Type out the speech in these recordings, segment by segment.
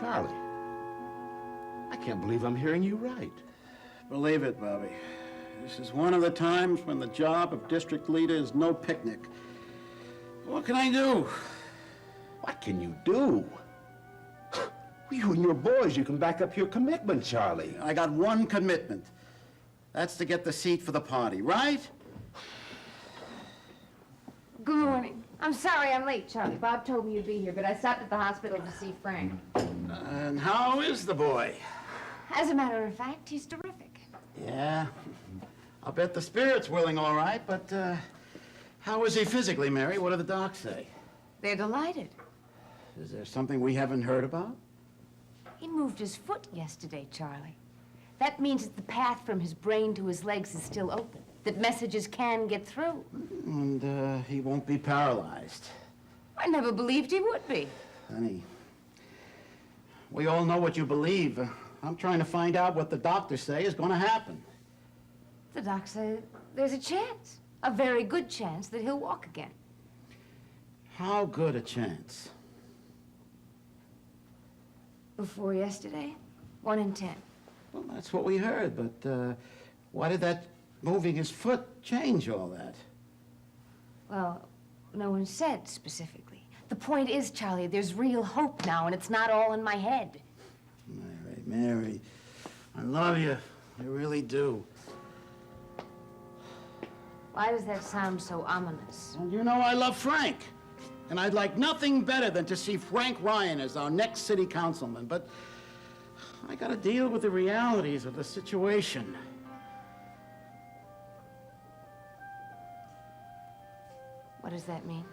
Charlie, I can't believe I'm hearing you right. Believe it, Bobby. This is one of the times when the job of district leader is no picnic. What can I do? What can you do? You and your boys, you can back up your commitment, Charlie. I got one commitment. That's to get the seat for the party, right? Good morning. I'm sorry I'm late, Charlie. Bob told me you'd be here, but I stopped at the hospital to see Frank. And how is the boy? As a matter of fact, he's terrific. Yeah. I'll bet the spirit's willing all right, but how is he physically, Mary? What do the docs say? They're delighted. Is there something we haven't heard about? He moved his foot yesterday, Charlie. That means that the path from his brain to his legs is still open, that messages can get through. And he won't be paralyzed. I never believed he would be. Honey, we all know what you believe. I'm trying to find out what the doctors say is going to happen. The doc said there's a chance, a very good chance, that he'll walk again. How good a chance? Before yesterday, 1 in 10. Well, that's what we heard, but why did that moving his foot change all that? Well, no one said specifically. The point is, Charlie, there's real hope now, and it's not all in my head. Mary, I love you. I really do. Why does that sound so ominous? Well, you know I love Frank. And I'd like nothing better than to see Frank Ryan as our next city councilman. But I gotta deal with the realities of the situation. What does that mean?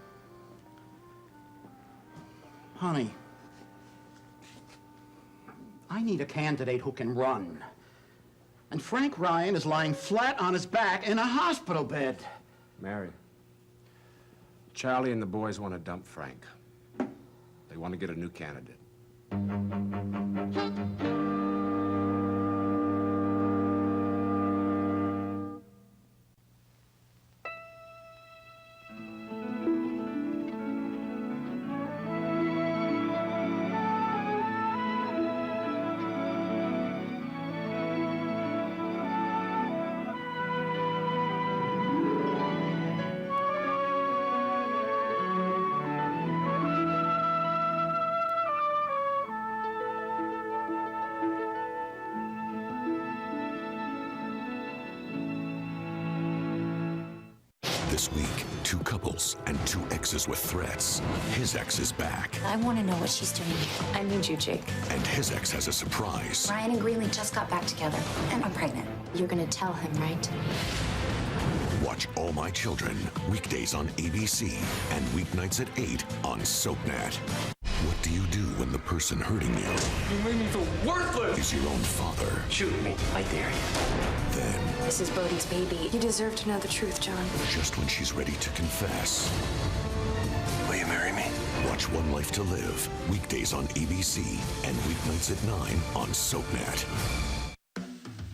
Honey, I need a candidate who can run. And Frank Ryan is lying flat on his back in a hospital bed. Mary, Charlie and the boys want to dump Frank. They want to get a new candidate. This week, 2 couples and 2 exes with threats. His ex is back. I want to know what she's doing. I need you, Jake. And his ex has a surprise. Ryan and Greeley just got back together, and I'm pregnant. You're gonna tell him, right? Watch All My Children, weekdays on ABC and weeknights at 8 on SoapNet. What do you do when the person hurting you You made me feel worthless! is your own father? Shoot me. I dare you. Then, This is Bodhi's baby. You deserve to know the truth, John. just when she's ready to confess, Will you marry me? watch One Life to Live, weekdays on ABC and weeknights at 9 on SoapNet.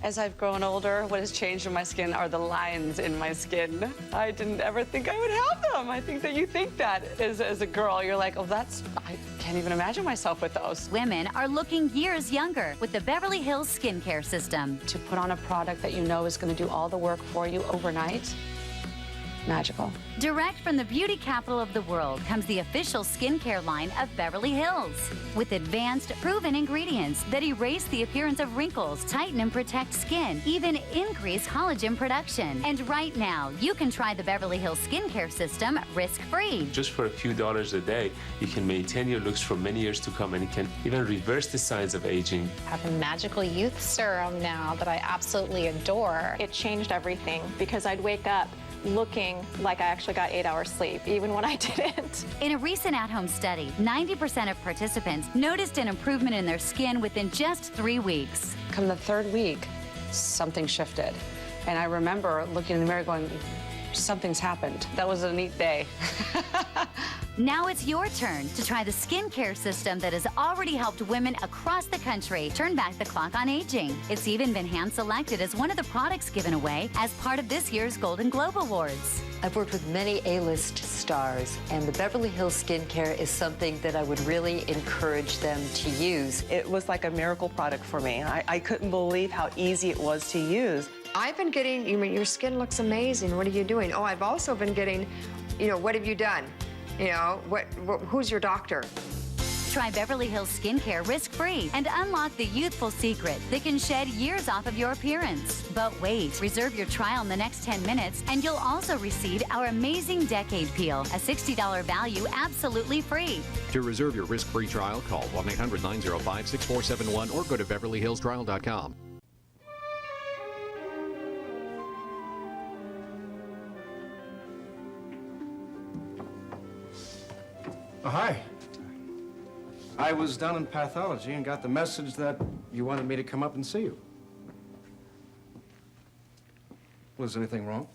As I've grown older, what has changed in my skin are the lines in my skin. I didn't ever think I would have them. I think that you think that as a girl. You're like, oh, I can't even imagine myself with those. Women are looking years younger with the Beverly Hills skincare system. To put on a product that you know is going to do all the work for you overnight, magical. Direct from the beauty capital of the world comes the official skincare line of Beverly Hills. With advanced, proven ingredients that erase the appearance of wrinkles, tighten and protect skin, even increase collagen production. And right now, you can try the Beverly Hills skincare system risk-free. Just for a few dollars a day, you can maintain your looks for many years to come, and you can even reverse the signs of aging. I have a magical youth serum now that I absolutely adore. It changed everything because I'd wake up looking like I actually got 8 hours sleep, even when I didn't. In a recent at-home study, 90% of participants noticed an improvement in their skin within just 3 weeks. Come the 3rd week, something shifted. And I remember looking in the mirror going, Something's happened. That was a neat day. Now it's your turn to try the skincare system that has already helped women across the country turn back the clock on aging. It's even been hand-selected as one of the products given away as part of this year's Golden Globe Awards. I've worked with many A-list stars, and the Beverly Hills skincare is something that I would really encourage them to use. It was like a miracle product for me. I couldn't believe how easy it was to use. I've been getting, your skin looks amazing. What are you doing? Oh, I've also been getting, what have you done? Who's your doctor? Try Beverly Hills Skincare risk-free and unlock the youthful secret that can shed years off of your appearance. But wait, reserve your trial in the next 10 minutes and you'll also receive our amazing Decade Peel, a $60 value absolutely free. To reserve your risk-free trial, call 1-800-905-6471 or go to beverlyhillstrial.com. Oh, hi. I was down in pathology and got the message that you wanted me to come up and see you. Was anything wrong?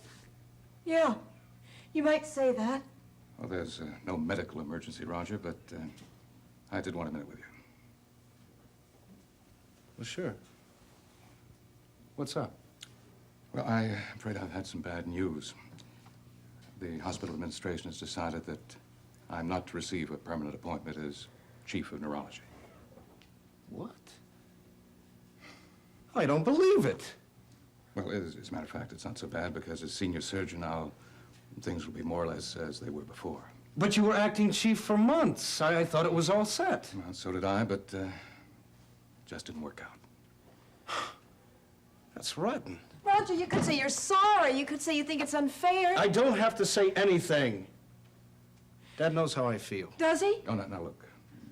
Yeah, you might say that. Well, there's no medical emergency, Roger, but I did want a minute with you. Well, sure. What's up? Well, I'm afraid I've had some bad news. The hospital administration has decided that I'm not to receive a permanent appointment as chief of neurology. What? I don't believe it. Well, as a matter of fact, it's not so bad because as senior surgeon now, things will be more or less as they were before. But you were acting chief for months. I thought it was all set. Well, so did I, but just didn't work out. That's rotten. Roger, you could say you're sorry. You could say you think it's unfair. I don't have to say anything. Dad knows how I feel. Does he? Oh, now look.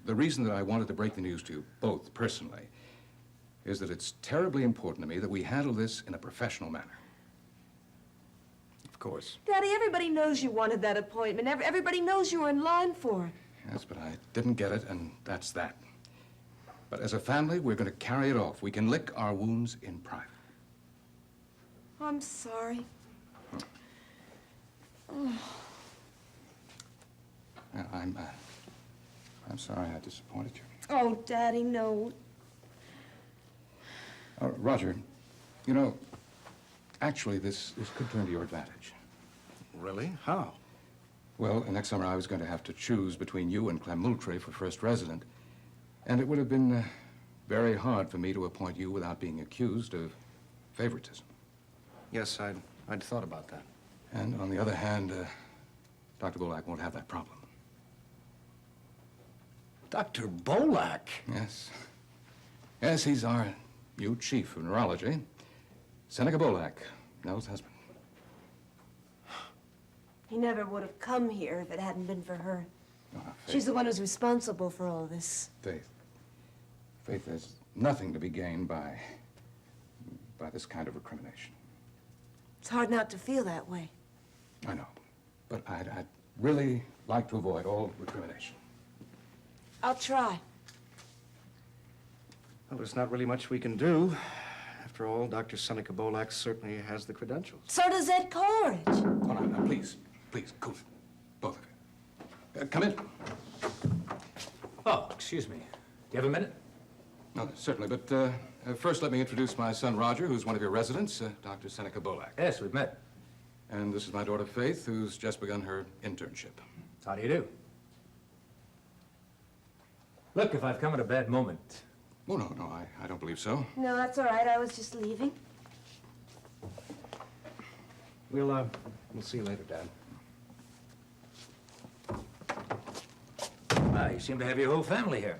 The reason that I wanted to break the news to you both personally is that it's terribly important to me that we handle this in a professional manner. Of course. Daddy, everybody knows you wanted that appointment. Everybody knows you were in line for it. Yes, but I didn't get it, and that's that. But as a family, we're going to carry it off. We can lick our wounds in private. I'm sorry. Oh. I'm sorry I disappointed you. Oh, Daddy, no. Roger, actually, this could turn to your advantage. Really? How? Well, next summer I was going to have to choose between you and Clem Moultrie for first resident, and it would have been very hard for me to appoint you without being accused of favoritism. Yes, I'd thought about that. And on the other hand, Dr. Bullock won't have that problem. Dr. Bullock? Yes. Yes, he's our new chief of neurology. Seneca Bullock, Nell's husband. He never would have come here if it hadn't been for her. Oh, She's the one who's responsible for all this. Faith. Faith, there's nothing to be gained by this kind of recrimination. It's hard not to feel that way. I know, but I'd really like to avoid all recrimination. I'll try. Well, there's not really much we can do. After all, Dr. Seneca Bullock certainly has the credentials. So does Ed Coleridge. Oh, no, please, cool it. Both of you. Come in. Oh, excuse me. Do you have a minute? No, certainly, but first let me introduce my son, Roger, who's one of your residents, Dr. Seneca Bullock. Yes, we've met. And this is my daughter, Faith, who's just begun her internship. How do you do? Look, if I've come at a bad moment. Oh, no, I don't believe so. No, that's all right. I was just leaving. We'll see you later, Dad. Well, you seem to have your whole family here.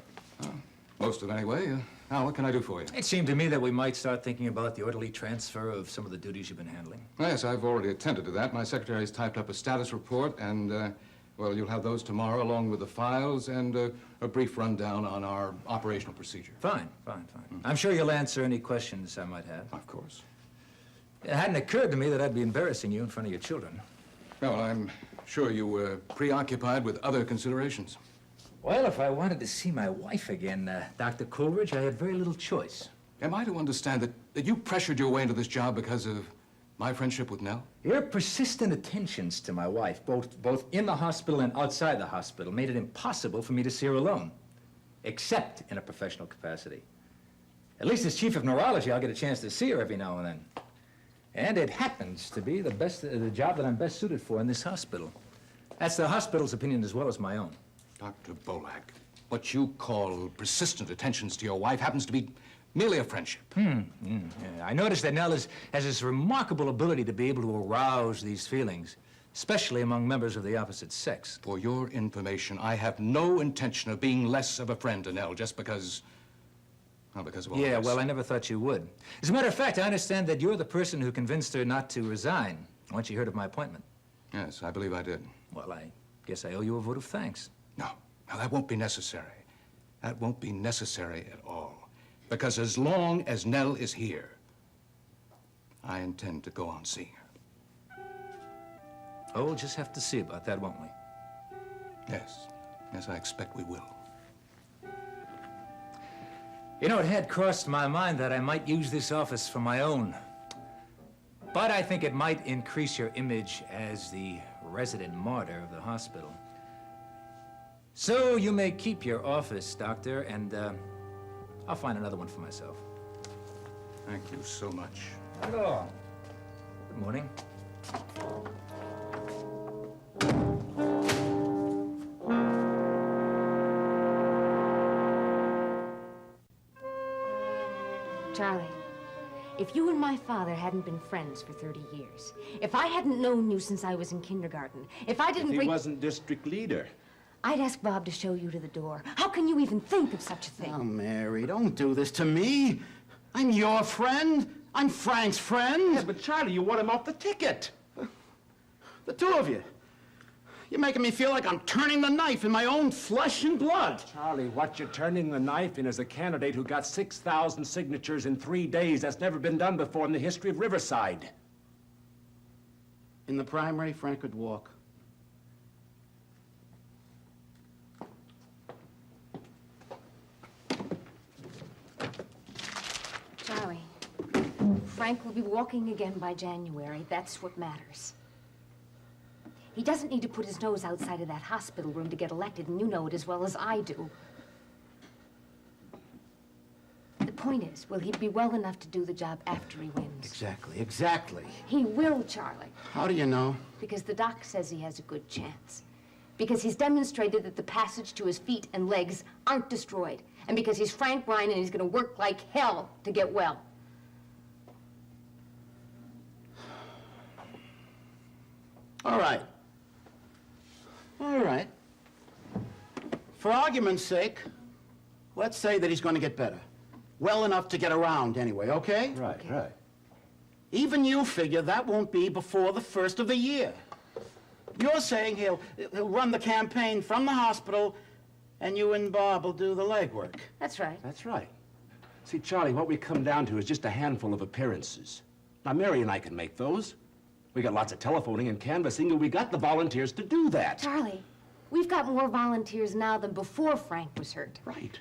Most of it, anyway. Now, what can I do for you? It seemed to me that we might start thinking about the orderly transfer of some of the duties you've been handling. Yes, I've already attended to that. My secretary's typed up a status report, and, well, you'll have those tomorrow, along with the files and a brief rundown on our operational procedure. Fine. I'm sure you'll answer any questions I might have. Of course. It hadn't occurred to me that I'd be embarrassing you in front of your children. Well, I'm sure you were preoccupied with other considerations. Well, if I wanted to see my wife again, Dr. Coleridge, I had very little choice. Am I to understand that you pressured your way into this job because of My friendship with Nell? Your persistent attentions to my wife, both in the hospital and outside the hospital, made it impossible for me to see her alone, except in a professional capacity. At least as chief of neurology, I'll get a chance to see her every now and then. And it happens to be the job that I'm best suited for in this hospital. That's the hospital's opinion as well as my own. Dr. Bullock, what you call persistent attentions to your wife happens to be merely a friendship. Yeah. I noticed that Nell has this remarkable ability to be able to arouse these feelings, especially among members of the opposite sex. For your information, I have no intention of being less of a friend to Nell just because... Well, because of all Yeah, this. well, I never thought you would. As a matter of fact, I understand that you're the person who convinced her not to resign once she heard of my appointment. Yes, I believe I did. Well, I guess I owe you a vote of thanks. No, that won't be necessary. That won't be necessary at all. Because as long as Nell is here, I intend to go on seeing her. Oh, we'll just have to see about that, won't we? Yes. Yes, I expect we will. You know, it had crossed my mind that I might use this office for my own. But I think it might increase your image as the resident martyr of the hospital. So you may keep your office, Doctor, and I'll find another one for myself. Thank you so much. Not at all. Good morning. Charlie, if you and my father hadn't been friends for 30 years, if I hadn't known you since I was in kindergarten, if I didn't If he bring... wasn't district leader. I'd ask Bob to show you to the door. How can you even think of such a thing? Oh, Mary, don't do this to me. I'm your friend. I'm Frank's friend. Yeah, but Charlie, you want him off the ticket. The two of you. You're making me feel like I'm turning the knife in my own flesh and blood. Charlie, what you're turning the knife in is a candidate who got 6,000 signatures in 3 days. That's never been done before in the history of Riverside. In the primary, Frank could walk. Charlie, Frank will be walking again by January. That's what matters. He doesn't need to put his nose outside of that hospital room to get elected, and you know it as well as I do. The point is, will he be well enough to do the job after he wins? Exactly. He will, Charlie. How do you know? Because the doc says he has a good chance. Because he's demonstrated that the passage to his feet and legs aren't destroyed. And because he's Frank Ryan and he's going to work like hell to get well. All right. All right. For argument's sake, let's say that he's going to get better. Well enough to get around anyway, okay? Right. Even you figure that won't be before the first of the year. You're saying he'll run the campaign from the hospital, and you and Bob will do the legwork. That's right. That's right. See, Charlie, what we come down to is just a handful of appearances. Now, Mary and I can make those. We got lots of telephoning and canvassing, and we got the volunteers to do that. Charlie, we've got more volunteers now than before Frank was hurt. Right.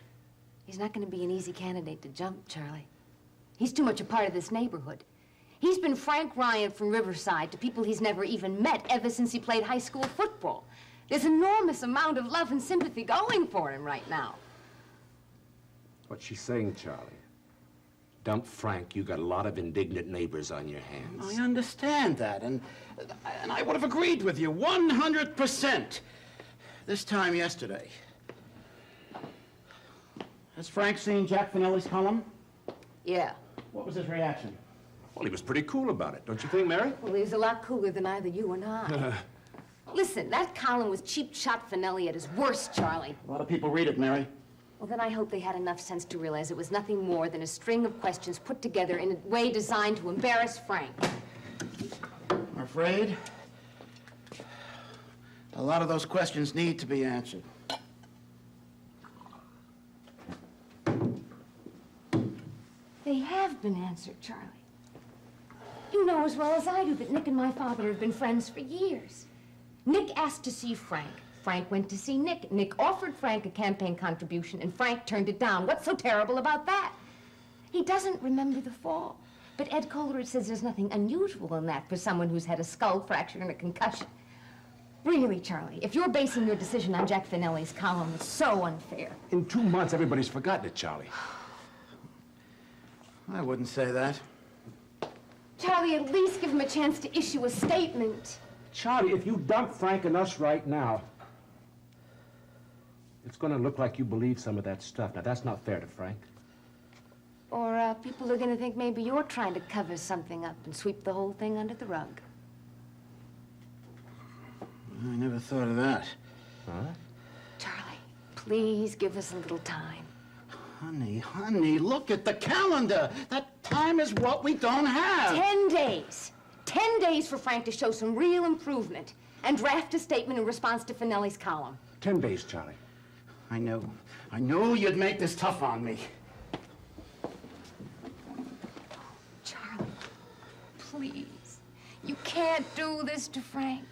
He's not going to be an easy candidate to jump, Charlie. He's too much a part of this neighborhood. He's been Frank Ryan from Riverside to people he's never even met ever since he played high school football. There's an enormous amount of love and sympathy going for him right now. What's she saying, Charlie? Dump Frank, you got a lot of indignant neighbors on your hands. I understand that, and I would have agreed with you 100% this time yesterday. Has Frank seen Jack Finelli's column? Yeah. What was his reaction? Well, he was pretty cool about it, don't you think, Mary? Well, he was a lot cooler than either you or I. Listen, that column was cheap shot Finelli at his worst, Charlie. A lot of people read it, Mary. Well, then I hope they had enough sense to realize it was nothing more than a string of questions put together in a way designed to embarrass Frank. I'm afraid a lot of those questions need to be answered. They have been answered, Charlie. You know as well as I do that Nick and my father have been friends for years. Nick asked to see Frank. Frank went to see Nick. Nick offered Frank a campaign contribution, and Frank turned it down. What's so terrible about that? He doesn't remember the fall. But Ed Coleridge says there's nothing unusual in that for someone who's had a skull fracture and a concussion. Really, Charlie, if you're basing your decision on Jack Finelli's column, it's so unfair. In 2 months, everybody's forgotten it, Charlie. I wouldn't say that. Charlie, at least give him a chance to issue a statement. Charlie, if you dump Frank and us right now, it's going to look like you believe some of that stuff. Now, that's not fair to Frank. Or people are going to think maybe you're trying to cover something up and sweep the whole thing under the rug. I never thought of that. Huh? Charlie, please give us a little time. Honey, look at the calendar. That time is what we don't have. 10 days. 10 days for Frank to show some real improvement and draft a statement in response to Finelli's column. 10 days, Charlie. I knew you'd make this tough on me. Charlie, please. You can't do this to Frank.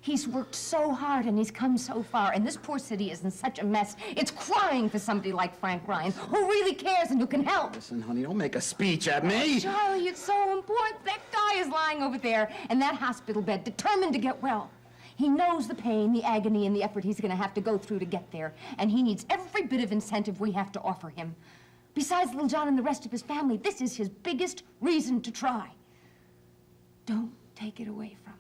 He's worked so hard and he's come so far, and this poor city is in such a mess. It's crying for somebody like Frank Ryan, who really cares and who can help. Listen, honey, don't make a speech at me. Oh, Charlie, it's so important. That guy is lying over there in that hospital bed, determined to get well. He knows the pain, the agony, and the effort he's going to have to go through to get there, and he needs every bit of incentive we have to offer him. Besides little John and the rest of his family, this is his biggest reason to try. Don't take it away from him.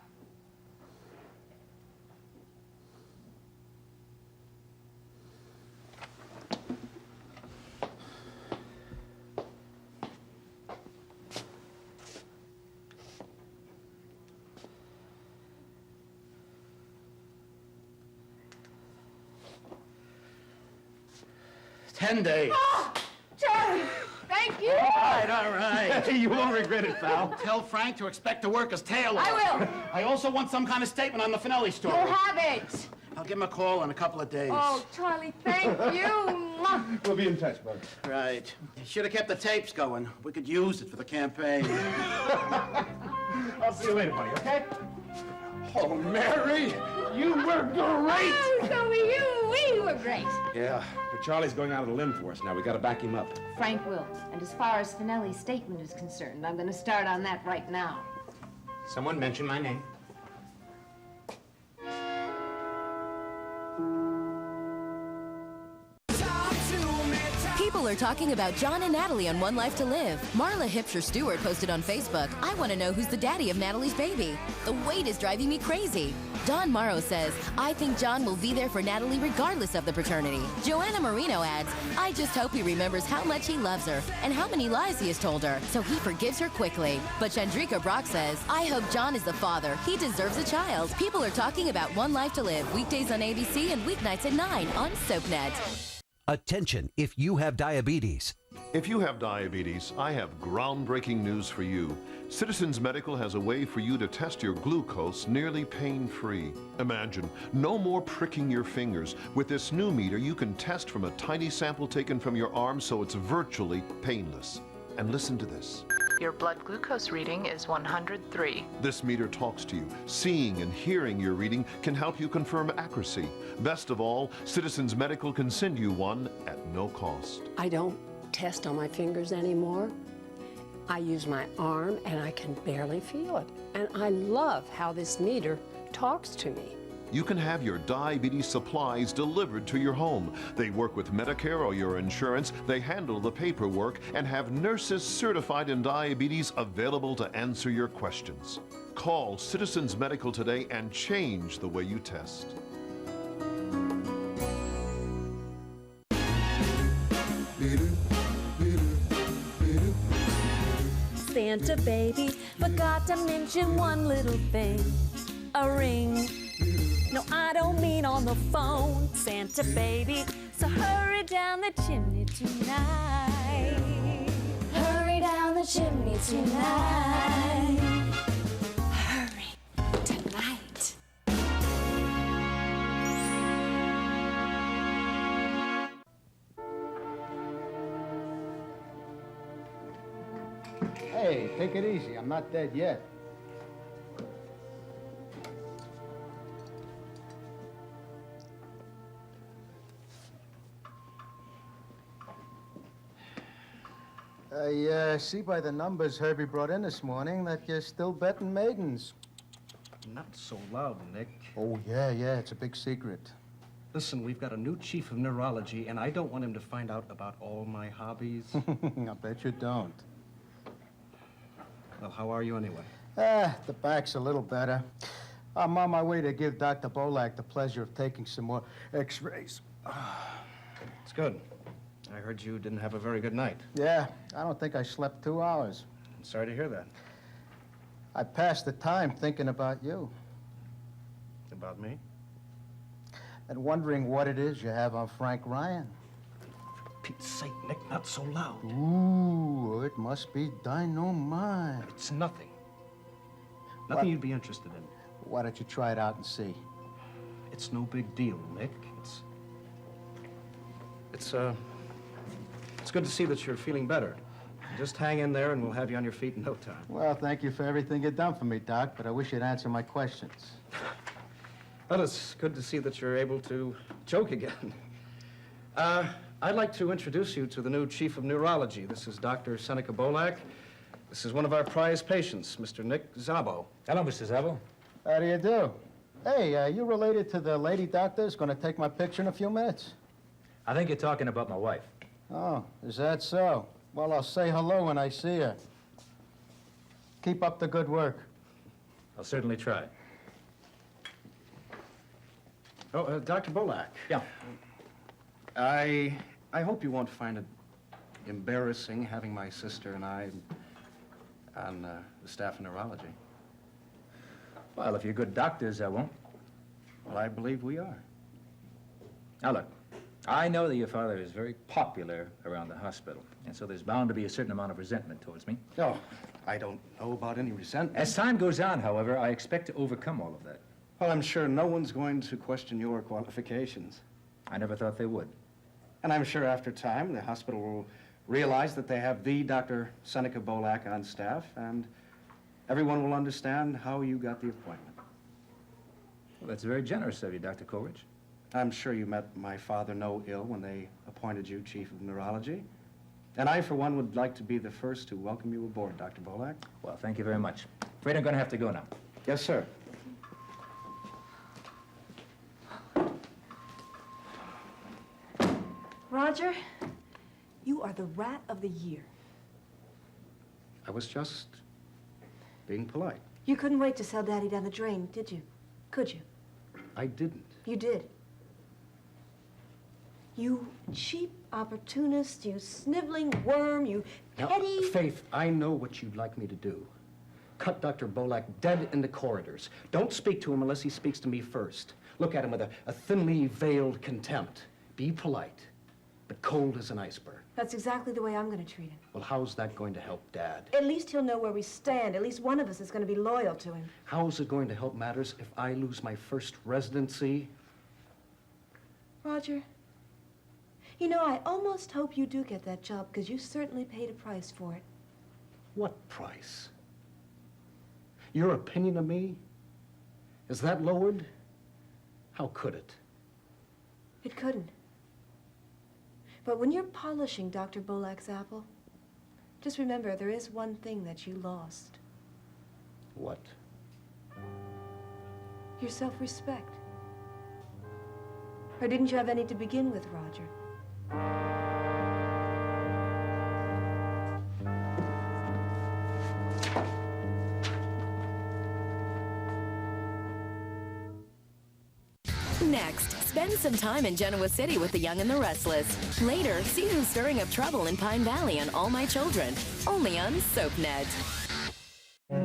10 days. Oh, Charlie, thank you. All right. You won't regret it, pal. Tell Frank to expect to work as tailor. I will. I also want some kind of statement on the Finelli story. You'll have it. I'll give him a call in a couple of days. Oh, Charlie, thank you. We'll be in touch, bud. Right. Should have kept the tapes going. We could use it for the campaign. I'll see you later, buddy, okay? Oh, Mary, you were great! Oh, so were you. We were great. Yeah, but Charlie's going out on a limb for us now. We gotta back him up. Frank will. And as far as Finelli's statement is concerned, I'm going to start on that right now. Someone mentioned my name. People are talking about John and Natalie on One Life to Live. Marla Hipsher Stewart posted on Facebook, "I want to know who's the daddy of Natalie's baby. The wait is driving me crazy." Don Morrow says, "I think John will be there for Natalie regardless of the paternity." Joanna Marino adds, "I just hope he remembers how much he loves her and how many lies he has told her, so he forgives her quickly." But Chandrika Brock says, "I hope John is the father. He deserves a child." People are talking about One Life to Live, weekdays on ABC and weeknights at 9 on SoapNet. Attention if you have diabetes. If you have diabetes, I have groundbreaking news for you. Citizens Medical has a way for you to test your glucose nearly pain-free. Imagine, no more pricking your fingers. With this new meter, you can test from a tiny sample taken from your arm, so it's virtually painless. And listen to this. Your blood glucose reading is 103. This meter talks to you. Seeing and hearing your reading can help you confirm accuracy. Best of all, Citizens Medical can send you one at no cost. I don't test on my fingers anymore. I use my arm and I can barely feel it. And I love how this meter talks to me. You can have your diabetes supplies delivered to your home. They work with Medicare or your insurance. They handle the paperwork and have nurses certified in diabetes available to answer your questions. Call Citizens Medical today and change the way you test. Santa baby forgot to mention one little thing. A ring. No, I don't mean on the phone, Santa baby. So hurry down the chimney tonight. Hurry down the chimney tonight. Hurry tonight. Hey, take it easy. I'm not dead yet. I see by the numbers Herbie brought in this morning that you're still betting maidens. Not so loud, Nick. Oh, yeah, it's a big secret. Listen, we've got a new chief of neurology, and I don't want him to find out about all my hobbies. I bet you don't. Well, how are you anyway? The back's a little better. I'm on my way to give Dr. Bullock the pleasure of taking some more x-rays. It's good. I heard you didn't have a very good night. Yeah, I don't think I slept 2 hours. I'm sorry to hear that. I passed the time thinking about you. About me? And wondering what it is you have on Frank Ryan. For Pete's sake, Nick, not so loud. Ooh, it must be dynamite. It's nothing. Nothing you'd be interested in. Why don't you try it out and see? It's no big deal, Nick. It's good to see that you're feeling better. Just hang in there and we'll have you on your feet in no time. Well, thank you for everything you've done for me, Doc, but I wish you'd answer my questions. Well, it's good to see that you're able to joke again. I'd like to introduce you to the new chief of neurology. This is Dr. Seneca Bullock. This is one of our prized patients, Mr. Nick Szabo. Hello, Mr. Szabo. How do you do? Hey, you related to the lady doctor who's going to take my picture in a few minutes? I think you're talking about my wife. Oh, is that so? Well, I'll say hello when I see her. Keep up the good work. I'll certainly try. Oh, Dr. Bullock. Yeah. I hope you won't find it embarrassing having my sister and I on the staff of neurology. Well, if you're good doctors, I won't. Well, I believe we are. Now, look, I know that your father is very popular around the hospital, and so there's bound to be a certain amount of resentment towards me. Oh, I don't know about any resentment. As time goes on, however, I expect to overcome all of that. Well, I'm sure no one's going to question your qualifications. I never thought they would. And I'm sure after time, the hospital will realize that they have the Dr. Seneca Bullock on staff, and everyone will understand how you got the appointment. Well, that's very generous of you, Dr. Coleridge. I'm sure you met my father no ill when they appointed you chief of neurology. And I, for one, would like to be the first to welcome you aboard, Dr. Bullock. Well, thank you very much. Afraid I'm going to have to go now. Yes, sir. Roger, you are the rat of the year. I was just being polite. You couldn't wait to sell Daddy down the drain, did you? Could you? I didn't. You did. You cheap opportunist, you sniveling worm, you petty... Now, Faith, I know what you'd like me to do. Cut Dr. Bullock dead in the corridors. Don't speak to him unless he speaks to me first. Look at him with a thinly veiled contempt. Be polite, but cold as an iceberg. That's exactly the way I'm going to treat him. Well, how's that going to help Dad? At least he'll know where we stand. At least one of us is going to be loyal to him. How's it going to help matters if I lose my first residency? Roger, you know, I almost hope you do get that job, because you certainly paid a price for it. What price? Your opinion of me? Is that lowered? How could it? It couldn't. But when you're polishing Dr. Bullock's apple, just remember there is one thing that you lost. What? Your self-respect. Or didn't you have any to begin with, Roger? Next, spend some time in Genoa City with the Young and the Restless. Later, see who's stirring up trouble in Pine Valley on All My Children, only on SoapNet. I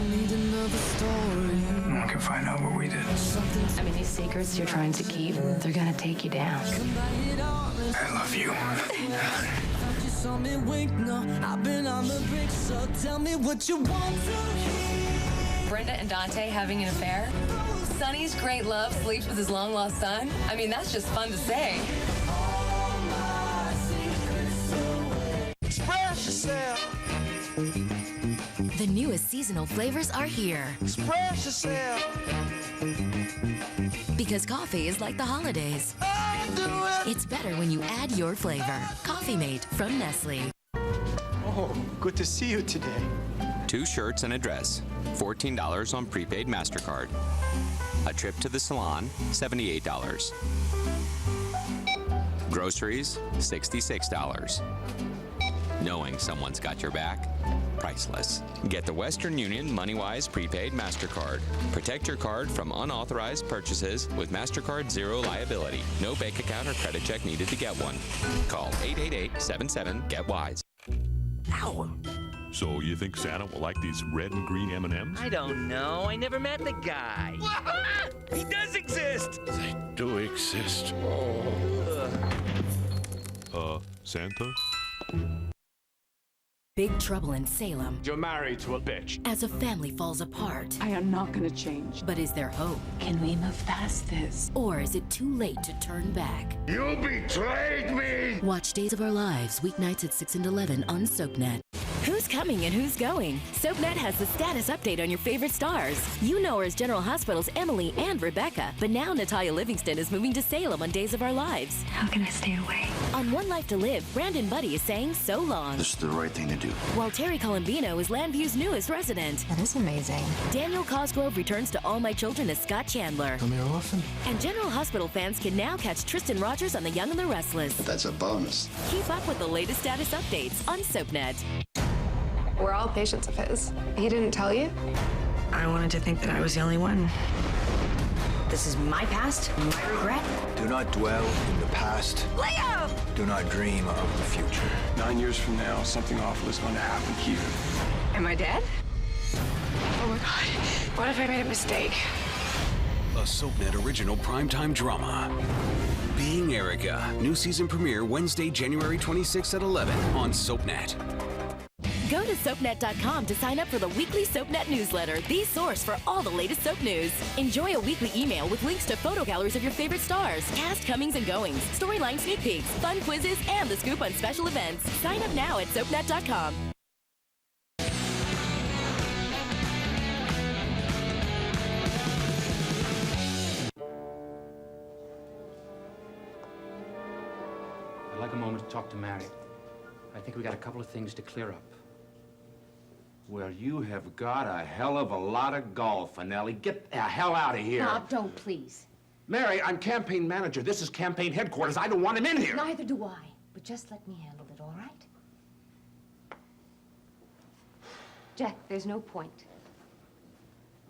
need another story. No one can find out what we did. I mean, these secrets you're trying to keep, they're gonna take you down. I love you. I've been on the brink, so tell me what you want to hear. Brenda and Dante having an affair? Sonny's great love sleeps with his long-lost son? I mean, that's just fun to say. Express yourself. The newest seasonal flavors are here. Express yourself. Because coffee is like the holidays. It's better when you add your flavor. Coffee Mate from Nestle. Oh, good to see you today. 2 shirts and a dress, $14 on prepaid MasterCard. A trip to the salon, $78. Groceries, $66. Knowing someone's got your back, priceless. Get the Western Union MoneyWise prepaid MasterCard. Protect your card from unauthorized purchases with MasterCard Zero Liability. No bank account or credit check needed to get one. Call 888-77-GET-WISE. Ow! So you think Santa will like these red and green M&Ms? I don't know. I never met the guy. He does exist! They do exist. Santa? Big Trouble in Salem. You're married to a bitch. As a family falls apart. I am not going to change. But is there hope? Can we move past this? Or is it too late to turn back? You betrayed me! Watch Days of Our Lives, weeknights at 6 and 11 on SoapNet. Who's coming and who's going? SoapNet has the status update on your favorite stars. You know her as General Hospital's Emily and Rebecca, but now Natalia Livingston is moving to Salem on Days of Our Lives. How can I stay away? On One Life to Live, Brandon Buddy is saying so long. This is the right thing to do. While Terry Colombino is Landview's newest resident. That is amazing. Daniel Cosgrove returns to All My Children as Scott Chandler. Come here often? And General Hospital fans can now catch Tristan Rogers on The Young and the Restless. That's a bonus. Keep up with the latest status updates on SoapNet. We're all patients of his. He didn't tell you? I wanted to think that I was the only one. This is my past, my regret. Do not dwell in the past. Leo! Do not dream of the future. 9 years from now, something awful is going to happen here. Am I dead? Oh my God. What if I made a mistake? A SoapNet original primetime drama. Being Erica. New season premiere Wednesday, January 26th at 11 on SoapNet. Go to SoapNet.com to sign up for the weekly SoapNet newsletter, the source for all the latest soap news. Enjoy a weekly email with links to photo galleries of your favorite stars, cast comings and goings, storyline sneak peeks, fun quizzes, and the scoop on special events. Sign up now at SoapNet.com. I'd like a moment to talk to Mary. I think we got a couple of things to clear up. Well, you have got a hell of a lot of gall, Finelli. Get the hell out of here. Bob, don't, please. Mary, I'm campaign manager. This is campaign headquarters. I don't want him in here. Neither do I. But just let me handle it, all right? Jack, there's no point.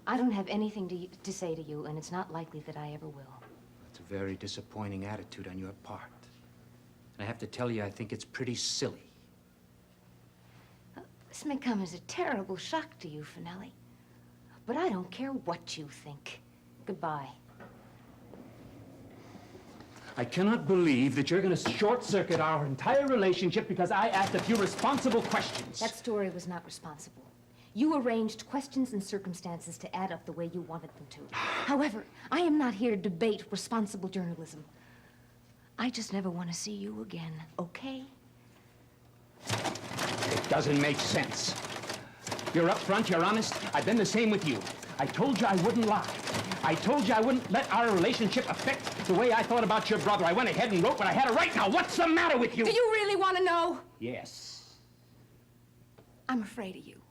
I don't have anything to say to you, and it's not likely that I ever will. That's a very disappointing attitude on your part. And I have to tell you, I think it's pretty silly. This may come as a terrible shock to you, Finelli. But I don't care what you think. Goodbye. I cannot believe that you're going to short-circuit our entire relationship because I asked a few responsible questions. That story was not responsible. You arranged questions and circumstances to add up the way you wanted them to. However, I am not here to debate responsible journalism. I just never want to see you again, okay? It doesn't make sense. You're upfront, you're honest. I've been the same with you. I told you I wouldn't lie. I told you I wouldn't let our relationship affect the way I thought about your brother. I went ahead and wrote what I had to write. Now, what's the matter with you? Do you really want to know? Yes. I'm afraid of you.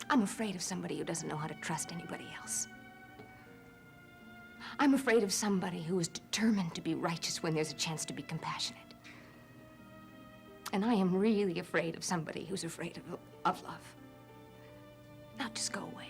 I'm afraid of somebody who doesn't know how to trust anybody else. I'm afraid of somebody who is determined to be righteous when there's a chance to be compassionate. And I am really afraid of somebody who's afraid of love. Now just go away.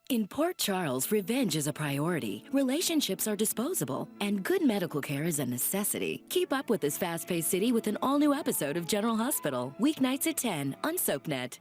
In Port Charles, revenge is a priority, relationships are disposable, and good medical care is a necessity. Keep up with this fast-paced city with an all-new episode of General Hospital, weeknights at 10 on SoapNet.